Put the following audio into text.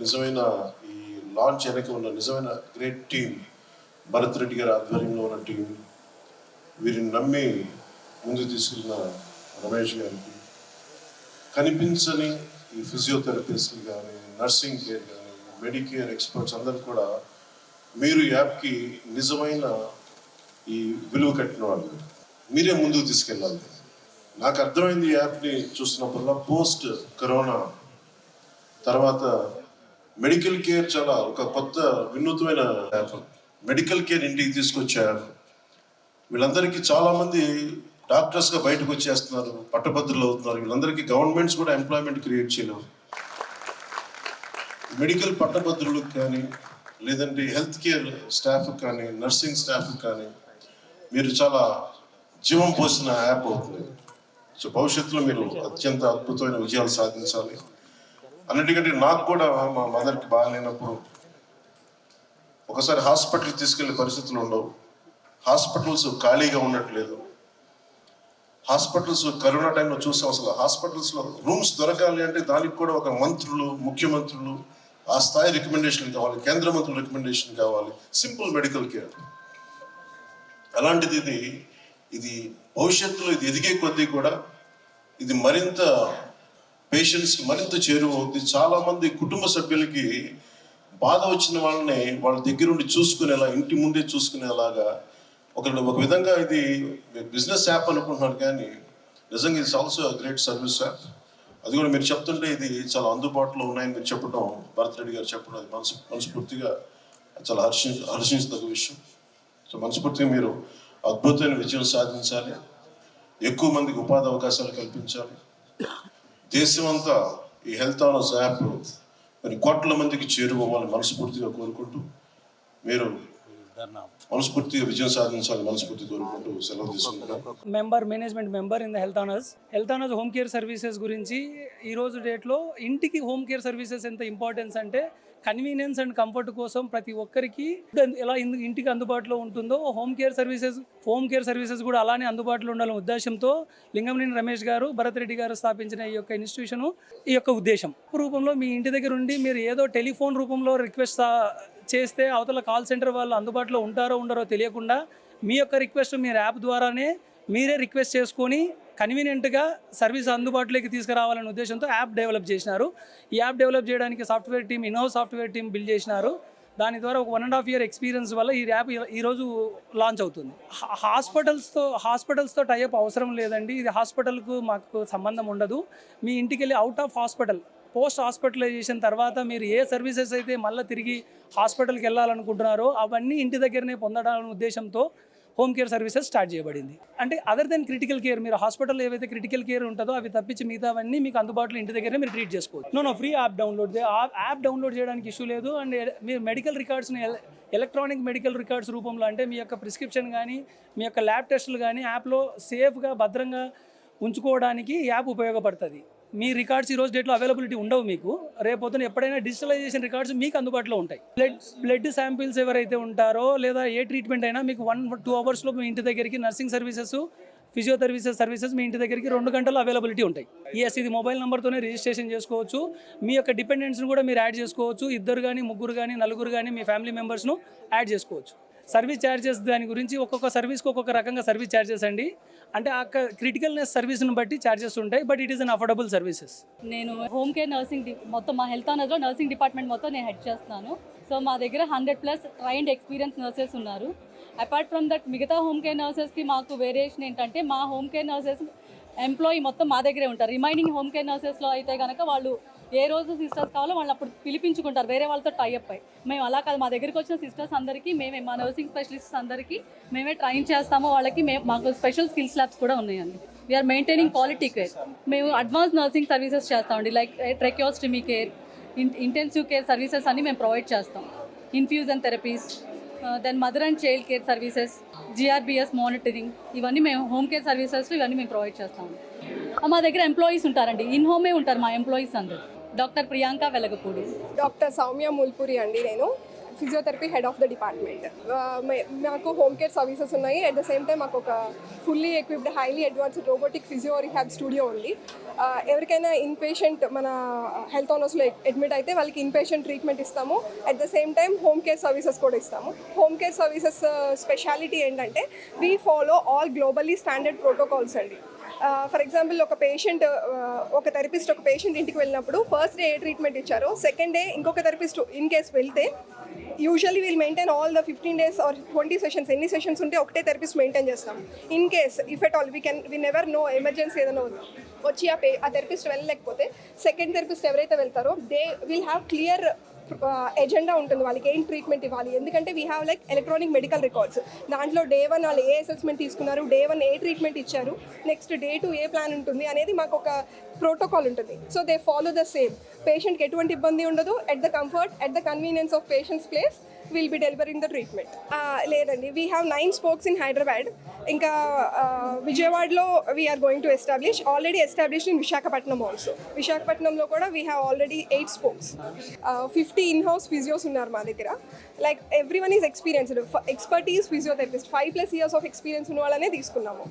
నిజమైన ఈ లాంచ్ వెనక ఉన్న నిజమైన గ్రేట్ టీం, భరత్ రెడ్డి గారి ఆధ్వర్యంలో ఉన్న టీం, వీరిని నమ్మి ముందు తీసుకెళ్ళిన రమేష్ గారికి, కనిపించని ఈ ఫిజియోథెరపిస్ట్లు కానీ, నర్సింగ్ కేర్ కానీ, మెడికేర్ ఎక్స్పర్ట్స్ అందరూ కూడా మీరు యాప్కి నిజమైన ఈ విలువ కట్టిన వాళ్ళు, మీరే ముందుకు తీసుకెళ్ళాలి. నాకు అర్థమైంది ఈ యాప్ని చూస్తున్నప్పుడల్లా, పోస్ట్ కరోనా తర్వాత మెడికల్ కేర్ చాలా ఒక కొత్త వినూత్నమైన యాప్. మెడికల్ కేర్ ఇంటికి తీసుకొచ్చారు. వీళ్ళందరికీ చాలామంది డాక్టర్స్గా బయటకు వచ్చేస్తున్నారు, పట్టభద్రులు అవుతున్నారు. వీళ్ళందరికీ గవర్నమెంట్స్ కూడా ఎంప్లాయ్మెంట్ క్రియేట్ చేయలేవు. మెడికల్ పట్టభద్రులకు కానీ, లేదంటే హెల్త్ కేర్ స్టాఫ్ కానీ, నర్సింగ్ స్టాఫ్ కానీ మీరు చాలా జీవం పోసిన యాప్ అవుతుంది. సో భవిష్యత్తులో మీరు అత్యంత అద్భుతమైన విజయాలు సాధించాలి. అన్నిటికంటే నాకు కూడా మా మదర్కి బాగాలేనప్పుడు ఒకసారి హాస్పిటల్కి తీసుకెళ్లే పరిస్థితులు ఉండవు. హాస్పిటల్స్ ఖాళీగా ఉండట్లేదు. హాస్పిటల్స్ కరోనా టైంలో చూసాం. అసలు హాస్పిటల్స్లో రూమ్స్ దొరకాలి అంటే దానికి కూడా ఒక మంత్రులు, ముఖ్యమంత్రులు ఆ స్థాయి రికమెండేషన్ కావాలి, కేంద్ర మంత్రుల రికమెండేషన్ కావాలి. సింపుల్ మెడికల్ కేర్ అలాంటిది ఇది భవిష్యత్తులో ఇది ఎదిగే కొద్దీ కూడా ఇది మరింత పేషెంట్స్కి మరింత చేరువవుతుంది. చాలామంది కుటుంబ సభ్యులకి బాధ వచ్చిన వాళ్ళని వాళ్ళ దగ్గరుండి చూసుకునేలా, ఇంటి ముందే చూసుకునేలాగా ఒక విధంగా ఇది బిజినెస్ యాప్ అనుకుంటున్నారు, కానీ నిజంగా ఇది ఆల్సో గ్రేట్ సర్వీస్ యాప్. అది కూడా మీరు చెప్తుంటే ఇది చాలా అందుబాటులో ఉన్నాయని మీరు చెప్పడం, భరత్ రెడ్డి గారు చెప్పడం, అది మనస్ఫూర్తిగా చాలా హర్షించదగ్గ విషయం. సో మనస్ఫూర్తిగా మీరు అద్భుతమైన విజయం సాధించాలి, ఎక్కువ మందికి ఉపాధి అవకాశాలు కల్పించాలి. దేశమంతా ఈ హెల్త్ ఆనర్స్ యాప్ మరి కోట్ల మందికి చేరుకోవాలని మనస్ఫూర్తిగా కోరుకుంటూ, మీరు మనస్ఫూర్తిగా విజయం సాధించాలని మనస్ఫూర్తిగా కోరుకుంటూ సెలవు తీసుకుంటున్నాను. Management member in the health honours home care services గురించి ఈ రోజు డేట్లో ఇంటికి హోమ్ కేర్ సర్వీసెస్ ఎంత ఇంపార్టెన్స్ అంటే, కన్వీనియన్స్ అండ్ కంఫర్ట్ కోసం ప్రతి ఒక్కరికి ఎలా ఇంటికి అందుబాటులో ఉంటుందో హోమ్ కేర్ సర్వీసెస్ కూడా అలానే అందుబాటులో ఉండాలనే ఉద్దేశంతో లింగంనేని రమేష్ గారు, భరత్ రెడ్డి గారు స్థాపించిన ఈ యొక్క ఇన్స్టిట్యూషను, ఈ యొక్క ఉద్దేశం రూపంలో మీ ఇంటి దగ్గర ఉండి మీరు ఏదో టెలిఫోన్ రూపంలో రిక్వెస్ట్ చేస్తే అవతల కాల్ సెంటర్ వాళ్ళు అందుబాటులో ఉంటారో ఉండరో తెలియకుండా మీ యొక్క రిక్వెస్ట్ మీరు యాప్ ద్వారానే మీరే రిక్వెస్ట్ చేసుకొని కన్వీనియంట్గా సర్వీస్ అందుబాటులోకి తీసుకురావాలనే ఉద్దేశంతో యాప్ డెవలప్ చేసినారు. ఈ యాప్ డెవలప్ చేయడానికి software team, in-house software team build చేసినారు. దాని ద్వారా ఒక 1.5 year ఎక్స్పీరియన్స్ వల్ల ఈ యాప్ ఈరోజు లాంచ్ అవుతుంది. హాస్పిటల్స్తో టైఅప్ అవసరం లేదండి. ఇది హాస్పిటల్కు మాకు సంబంధం ఉండదు. మీ ఇంటికి వెళ్ళి out of hospital, post hospitalization తర్వాత మీరు ఏ సర్వీసెస్ అయితే మళ్ళీ తిరిగి హాస్పిటల్కి వెళ్ళాలనుకుంటున్నారో అవన్నీ ఇంటి దగ్గరనే పొందడాలనే ఉద్దేశంతో హోమ్ కేర్ సర్వీసెస్ స్టార్ట్ చేయబడింది. అంటే అదర్ దెన్ క్రిటికల్ కేర్, మీరు హాస్పిటల్లో ఏవైతే క్రిటికల్ కేర్ ఉంటుందో అవి తప్పించి మిగతావన్నీ మీకు అందుబాటులో ఇంటి దగ్గరే మీరు ట్రీట్ చేసుకోవచ్చు. ఫ్రీ యాప్ డౌన్లోడ్ చేయడానికి ఇష్యూ లేదు. అండ్ మీరు మెడికల్ రికార్డ్స్ని ఎలక్ట్రానిక్ మెడికల్ రికార్డ్స్ రూపంలో, అంటే మీ యొక్క ప్రిస్క్రిప్షన్ కానీ మీ యొక్క ల్యాబ్ టెస్టులు కానీ యాప్లో సేఫ్గా భద్రంగా ఉంచుకోవడానికి యాప్ ఉపయోగపడుతుంది. మీ రికార్డ్స్ ఈరోజు డేట్లో అవైలబిలిటీ ఉండవు. మీకు రేపొద్దున ఎప్పుడైనా డిజిటలైజేషన్ రికార్డ్స్ మీకు అందుబాటులో ఉంటాయి. బ్లడ్ శాంపిల్స్ ఎవరైతే ఉంటారో లేదా ఏ ట్రీట్మెంట్ అయినా మీకు 1-2 hours మీ ఇంటి దగ్గరికి నర్సింగ్ సర్వీసెస్, ఫిజియోథెరపీ సర్వీసెస్ మీ ఇంటి దగ్గరికి 2 గంటల్లో అవైలబిలిటీ ఉంటాయి. ఇది మొబైల్ నెంబర్తోనే రిజిస్ట్రేషన్ చేసుకోవచ్చు. మీ యొక్క డిపెండెంట్స్ని కూడా మీరు యాడ్ చేసుకోవచ్చు. 2 కానీ 3 కానీ 4 కానీ మీ ఫ్యామిలీ మెంబర్స్ను యాడ్ చేసుకోవచ్చు. సర్వీస్ ఛార్జెస్ దాని గురించి ఒక్కొక్క సర్వీస్కి ఒక్కొక్క రకంగా సర్వీస్ ఛార్జెస్ అండి. అంటే ఆ క్రిటికల్నెస్ సర్వీస్ని బట్టి ఛార్జెస్ ఉంటాయి. But it is an affordable services. నేను హోమ్ కేర్ నర్సింగ్ మొత్తం మా హెల్త్ ఆనర్స్లో నర్సింగ్ డిపార్ట్మెంట్ మొత్తం నేను హెడ్ చేస్తున్నాను. సో మా దగ్గర 100+ ట్రైన్డ్ ఎక్స్పీరియన్స్ నర్సెస్ ఉన్నారు. అపార్ట్ ఫ్రమ్ దట్ మిగతా హోమ్ కేర్ నర్సెస్కి మాకు వేరియేషన్ ఏంటంటే, మా హోమ్ కేర్ నర్సెస్ ఎంప్లాయీ మొత్తం మా దగ్గరే ఉంటారు. రిమైనింగ్ హోమ్ కేర్ నర్సెస్లో అయితే కనుక వాళ్ళు ఏ రోజు సిస్టర్స్ కావాలో వాళ్ళు అప్పుడు పిలిపించుకుంటారు, వేరే వాళ్ళతో టైఅప్ అయ్యి. మేము అలా కాదు, మా దగ్గరికి వచ్చిన సిస్టర్స్ అందరికీ మేమే, మా నర్సింగ్ స్పెషలిస్ట్స్ అందరికీ మేమే ట్రైన్ చేస్తాము. వాళ్ళకి మాకు స్పెషల్ స్కిల్స్ ల్యాబ్స్ కూడా ఉన్నాయండి. We're maintaining quality care. మేము అడ్వాన్స్ నర్సింగ్ సర్వీసెస్ చేస్తామండి. Like tracheostomy care, intensive care services అన్ని మేము ప్రొవైడ్ చేస్తాం. Infusion therapies, then mother and child care services, GRBS monitoring, ఇవన్నీ మేము హోమ్ కేర్ సర్వీసెస్లో ఇవన్నీ మేము ప్రొవైడ్ చేస్తాము. మా దగ్గర ఎంప్లాయీస్ ఉంటారండి, ఇన్ హోమే ఉంటారు మా ఎంప్లాయీస్ అందరు. డాక్టర్ ప్రియాంక వెలగపూడి, డాక్టర్ సౌమ్య ముల్పూరి అండి. నేను physiotherapy head of the department. మాకు హోమ్ కేర్ సర్వీసెస్ ఉన్నాయి. అట్ ద సేమ్ టైం మాకు ఒక fully equipped highly advanced robotic physio rehab studio ఉంది. ఎవరికైనా ఇన్పేషెంట్ మన హెల్త్ ఓనర్స్లో అడ్మిట్ అయితే వాళ్ళకి ఇన్పేషెంట్ ట్రీట్మెంట్ ఇస్తాము. At the same time home care services కూడా ఇస్తాము. హోమ్ కేర్ సర్వీసెస్ స్పెషాలిటీ ఏంటంటే we follow all globally standard protocols అండి. ఫర్ ఎగ్జాంపుల్ ఒక పేషెంట్ ఒక థెరపిస్ట్ ఒక పేషెంట్ ఇంటికి వెళ్ళినప్పుడు ఫస్ట్ డే ఏ ట్రీట్మెంట్ ఇచ్చారో సెకండ్ డే ఇంకొక థెరపిస్ట్ ఇన్ కేస్ వెళ్తే usually we'll maintain all the 15 days or 20 sessions ఎన్ని సెషన్స్ ఉంటే ఒకటే థెరపిస్ట్ మెయింటైన్ చేస్తాం. In case if at all we never know emergency ఏదైనా వచ్చి ఆ థెరపిస్ట్ వెళ్ళలేకపోతే సెకండ్ థెరపిస్ట్ ఎవరైతే వెళ్తారో they will have clear agenda ఉంటుంది వాళ్ళకి ఏం ట్రీట్మెంట్ ఇవ్వాలి. ఎందుకంటే we have like electronic medical records. దాంట్లో డే 1 వాళ్ళు ఏ అసెస్మెంట్ తీసుకున్నారు, డే 1 ఏ ట్రీట్మెంట్ ఇచ్చారు, నెక్స్ట్ డే 2 ఏ ప్లాన్ ఉంటుంది అనేది మాకు ఒక ప్రోటోకాల్ ఉంటుంది. So they follow the same. పేషెంట్కి ఎటువంటి ఇబ్బంది ఉండదు. At the comfort at the convenience of patients place will be delivering the treatment. లేదండి, we have 9 spokes in Hyderabad. ఇంకా విజయవాడలో we are going to establish, already established in Visakhapatnam also. విశాఖపట్నంలో కూడా we have already 8 spokes. 50 in-house physios ఉన్నారు మా దగ్గర. Like every one is experienced. Expertise physiotherapist 5+ years of experience ఉన్న వాళ్ళనే తీసుకున్నాము.